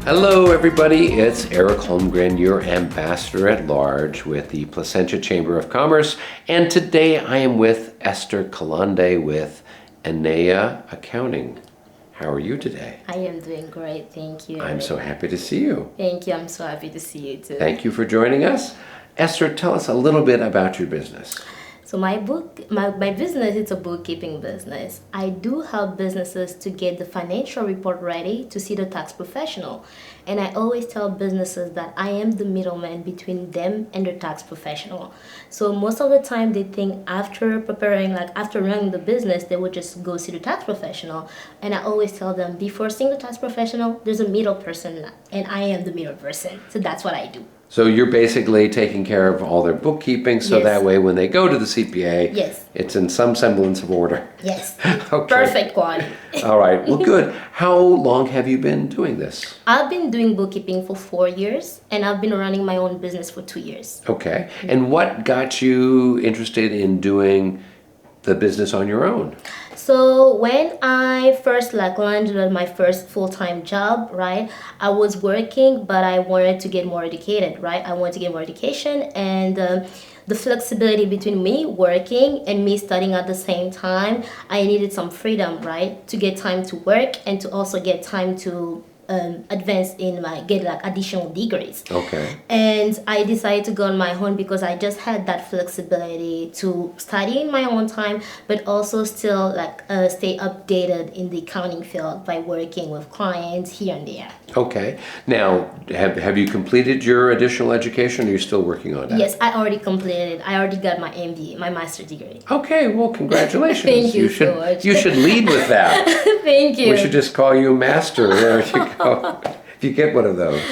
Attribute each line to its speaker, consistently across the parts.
Speaker 1: Hello, everybody. It's Eric Holmgren, your ambassador at large with the Placentia Chamber of Commerce. And today I am with Esther Calande with Eneya Accounting. How are you today?
Speaker 2: I am doing great, thank you.
Speaker 1: I'm so happy to see you.
Speaker 2: Thank you, I'm so happy to see you too.
Speaker 1: Thank you for joining us. Esther, tell us a little bit about your business.
Speaker 2: So my business is a bookkeeping business. I do help businesses to get the financial report ready to see the tax professional. And I always tell businesses that I am the middleman between them and the tax professional. So most of the time they think after running the business, they would just go see the tax professional. And I always tell them before seeing the tax professional, there's a middle person and I am the middle person. So that's what I do.
Speaker 1: So you're basically taking care of all their bookkeeping, so
Speaker 2: Yes.
Speaker 1: that way when they go to the CPA,
Speaker 2: Yes.
Speaker 1: it's in some semblance of order.
Speaker 2: Yes.
Speaker 1: Okay.
Speaker 2: Perfect quality.
Speaker 1: All right. Well, good. How long have you been doing this?
Speaker 2: I've been doing bookkeeping for 4 years and I've been running my own business for 2 years.
Speaker 1: Okay. And what got you interested in doing the business on your own?
Speaker 2: So when I first landed on my first full-time job, right, I was working, but I wanted to get more educated, right? I wanted to get more education and the flexibility between me working and me studying at the same time, I needed some freedom, right, to get time to work and to also get time to advance in get additional degrees.
Speaker 1: Okay.
Speaker 2: And I decided to go on my own because I just had that flexibility to study in my own time, but also still stay updated in the accounting field by working with clients here and there.
Speaker 1: Okay. Now, have you completed your additional education, or are you still working on that?
Speaker 2: Yes, I already completed it. I already got my MBA, my master's degree.
Speaker 1: Okay. Well, congratulations.
Speaker 2: Thank you
Speaker 1: should,
Speaker 2: so much.
Speaker 1: You should lead with that.
Speaker 2: Thank you.
Speaker 1: We should just call you master. There you go. If you get one of those.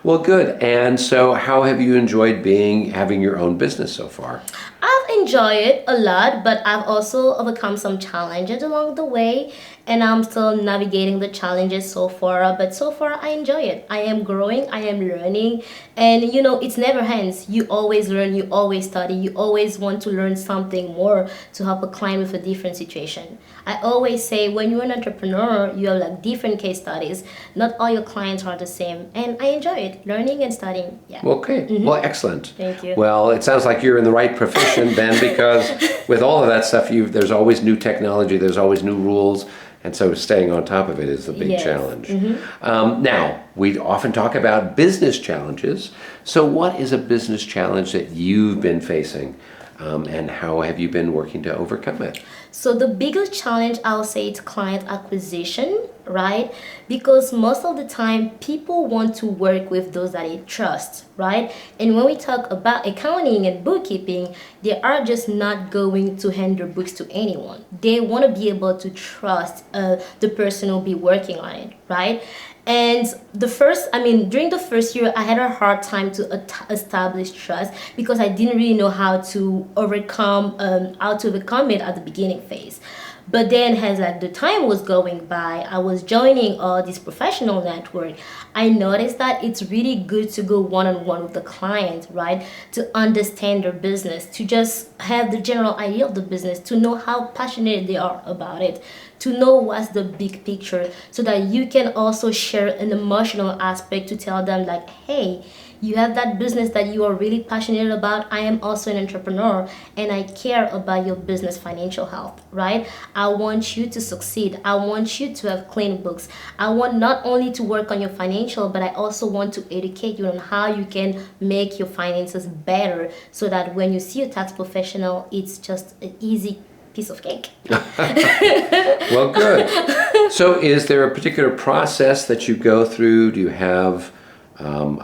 Speaker 1: Well, good. And so how have you enjoyed having your own business so far?
Speaker 2: I've enjoyed it a lot, but I've also overcome some challenges along the way, and I'm still navigating the challenges so far. But so far, I enjoy it. I am growing, I am learning, and it's never ends. You always learn, you always study, you always want to learn something more to help a client with a different situation. I always say when you're an entrepreneur, you have different case studies. Not all your clients are the same, and I enjoy it, learning and studying. Yeah.
Speaker 1: Okay. Mm-hmm. Well, excellent.
Speaker 2: Thank you.
Speaker 1: Well, it sounds like you're in the right profession then, because with all of that stuff, there's always new technology, there's always new rules, and so staying on top of it is a big
Speaker 2: Yes.
Speaker 1: challenge.
Speaker 2: Mm-hmm.
Speaker 1: Now, we often talk about business challenges. So what is a business challenge that you've been facing, and how have you been working to overcome it?
Speaker 2: So the biggest challenge, I'll say, is client acquisition, right? Because most of the time people want to work with those that they trust, right? And when we talk about accounting and bookkeeping, they are just not going to hand their books to anyone. They want to be able to trust the person who will be working on it, right? And during the first year, I had a hard time to establish trust because I didn't really know how to overcome it at the beginning phase. But then as the time was going by, I was joining all this professional network. I noticed that it's really good to go one-on-one with the client, right? To understand their business, to just have the general idea of the business, to know how passionate they are about it, to know what's the big picture, so that you can also share an emotional aspect to tell them hey, you have that business that you are really passionate about. I am also an entrepreneur and I care about your business financial health, right? I want you to succeed. I want you to have clean books. I want not only to work on your financial, but I also want to educate you on how you can make your finances better so that when you see a tax professional, it's just an easy piece of cake.
Speaker 1: Well, good. So is there a particular process that you go through? Do you have...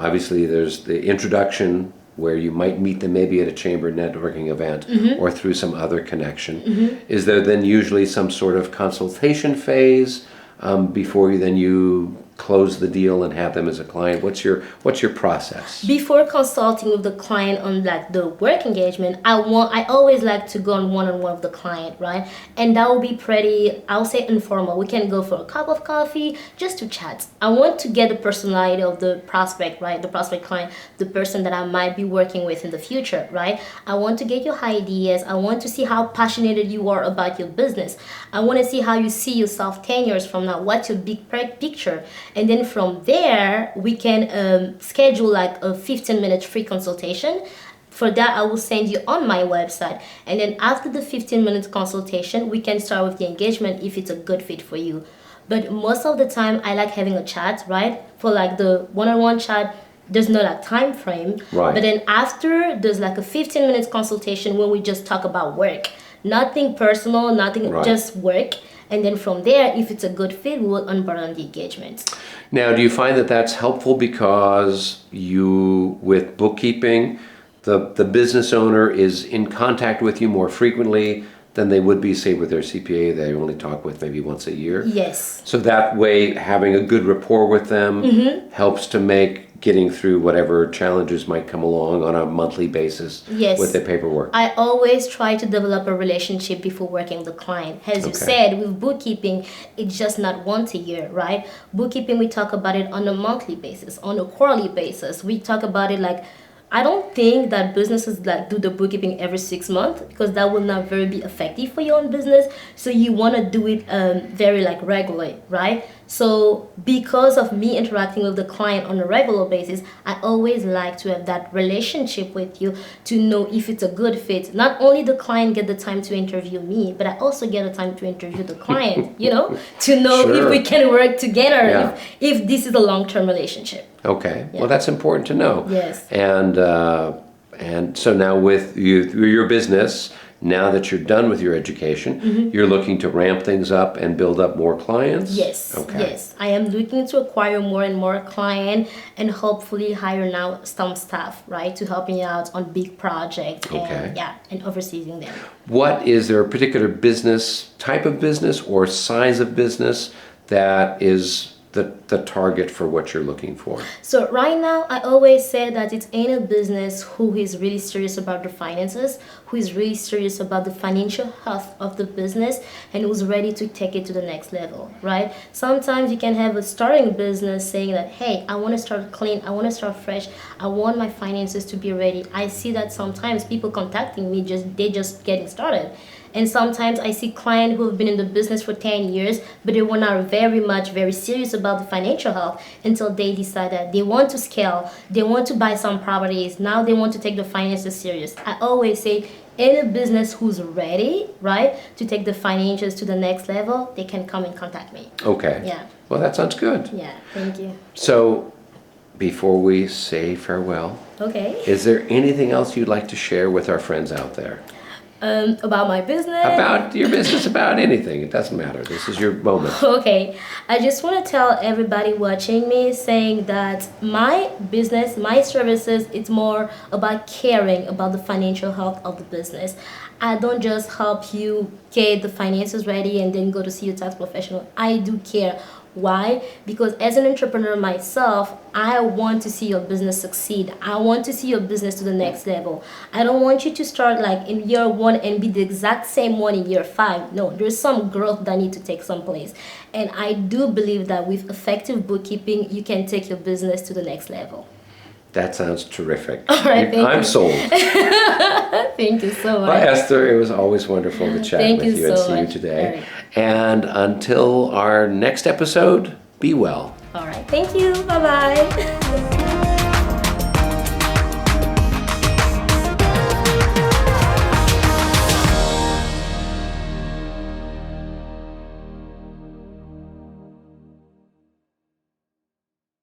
Speaker 1: obviously, there's the introduction where you might meet them maybe at a chamber networking event or through some other connection. Is there then usually some sort of consultation phase before you close the deal and have them as a client? What's your process?
Speaker 2: Before consulting with the client on the work engagement, I always like to go on one-on-one with the client, right? And that will be pretty, I'll say, informal. We can go for a cup of coffee just to chat. I want to get the personality of the prospect, right? The prospect client, the person that I might be working with in the future, right? I want to get your ideas. I want to see how passionate you are about your business. I want to see how you see yourself 10 years from now. What's your big picture? And then from there, we can schedule like a 15-minute free consultation. For that, I will send you on my website. And then after the 15-minute consultation, we can start with the engagement if it's a good fit for you. But most of the time, I like having a chat, right? For like the one-on-one chat, there's no like time frame.
Speaker 1: Right.
Speaker 2: But then after, there's like a 15-minute consultation where we just talk about work. Nothing personal, nothing,
Speaker 1: Right.
Speaker 2: just work. And then from there, if it's a good fit, we will onboard on the engagement.
Speaker 1: Now, do you find that that's helpful because you, with bookkeeping, the business owner is in contact with you more frequently than they would be, say, with their CPA they only talk with maybe once a year?
Speaker 2: Yes.
Speaker 1: So that way, having a good rapport with them helps to make getting through whatever challenges might come along on a monthly basis
Speaker 2: Yes.
Speaker 1: with the paperwork.
Speaker 2: I always try to develop a relationship before working with the client. As you
Speaker 1: Okay.
Speaker 2: said, with bookkeeping, it's just not once a year, right? Bookkeeping, we talk about it on a monthly basis, on a quarterly basis. We talk about it like, I don't think that businesses like do the bookkeeping every 6 months because that will not very be effective for your own business. So you want to do it very like regularly, right? So because of me interacting with the client on a regular basis, I always like to have that relationship with you to know if it's a good fit. Not only the client get the time to interview me, but I also get the time to interview the client, to know
Speaker 1: Sure.
Speaker 2: if we can work together,
Speaker 1: Yeah.
Speaker 2: if this is a long-term relationship.
Speaker 1: Okay.
Speaker 2: Yeah.
Speaker 1: Well, that's important to know.
Speaker 2: Yes.
Speaker 1: And so now with your business, now that you're done with your education, you're looking to ramp things up and build up more clients?
Speaker 2: Yes,
Speaker 1: Okay.
Speaker 2: yes. I am looking to acquire more and more client and hopefully hire now some staff, right, to help me out on big projects
Speaker 1: Okay.
Speaker 2: and overseeing them.
Speaker 1: What is there a particular business, type of business or size of business that is the target for what you're looking for?
Speaker 2: So right now, I always say that it's in a business who is really serious about the finances, who is really serious about the financial health of the business, and who's ready to take it to the next level, right? Sometimes you can have a starting business saying that, hey, I want to start clean, I want to start fresh, I want my finances to be ready. I see that sometimes people contacting me, they're just getting started. And sometimes I see clients who have been in the business for 10 years, but they were not very serious about the financial health until they decide that they want to scale, they want to buy some properties, now they want to take the finances serious. I always say, any business who's ready, right, to take the financials to the next level, they can come and contact me.
Speaker 1: Okay.
Speaker 2: Yeah.
Speaker 1: Well, that sounds good.
Speaker 2: Yeah, thank you.
Speaker 1: So, before we say farewell,
Speaker 2: Okay.
Speaker 1: is there anything else you'd like to share with our friends out there?
Speaker 2: About my business?
Speaker 1: About your business, about anything. It doesn't matter. This is your moment.
Speaker 2: Okay, I just want to tell everybody watching me saying that my business, my services, it's more about caring about the financial health of the business. I don't just help you get the finances ready and then go to see your tax professional. I do care. Why? Because as an entrepreneur myself, I want to see your business succeed. I want to see your business to the next level. I don't want you to start like in year 1 and be the exact same one in year 5. No, there's some growth that need to take some place. And I do believe that with effective bookkeeping, you can take your business to the next level.
Speaker 1: That sounds terrific.
Speaker 2: All right, thank
Speaker 1: I'm
Speaker 2: you.
Speaker 1: sold.
Speaker 2: Thank you so much.
Speaker 1: Well, Esther, it was always wonderful to chat
Speaker 2: Thank
Speaker 1: with
Speaker 2: you
Speaker 1: you and
Speaker 2: so
Speaker 1: see you
Speaker 2: much.
Speaker 1: today.
Speaker 2: All right.
Speaker 1: And until our next episode, be well.
Speaker 2: All right, thank you. Bye-bye.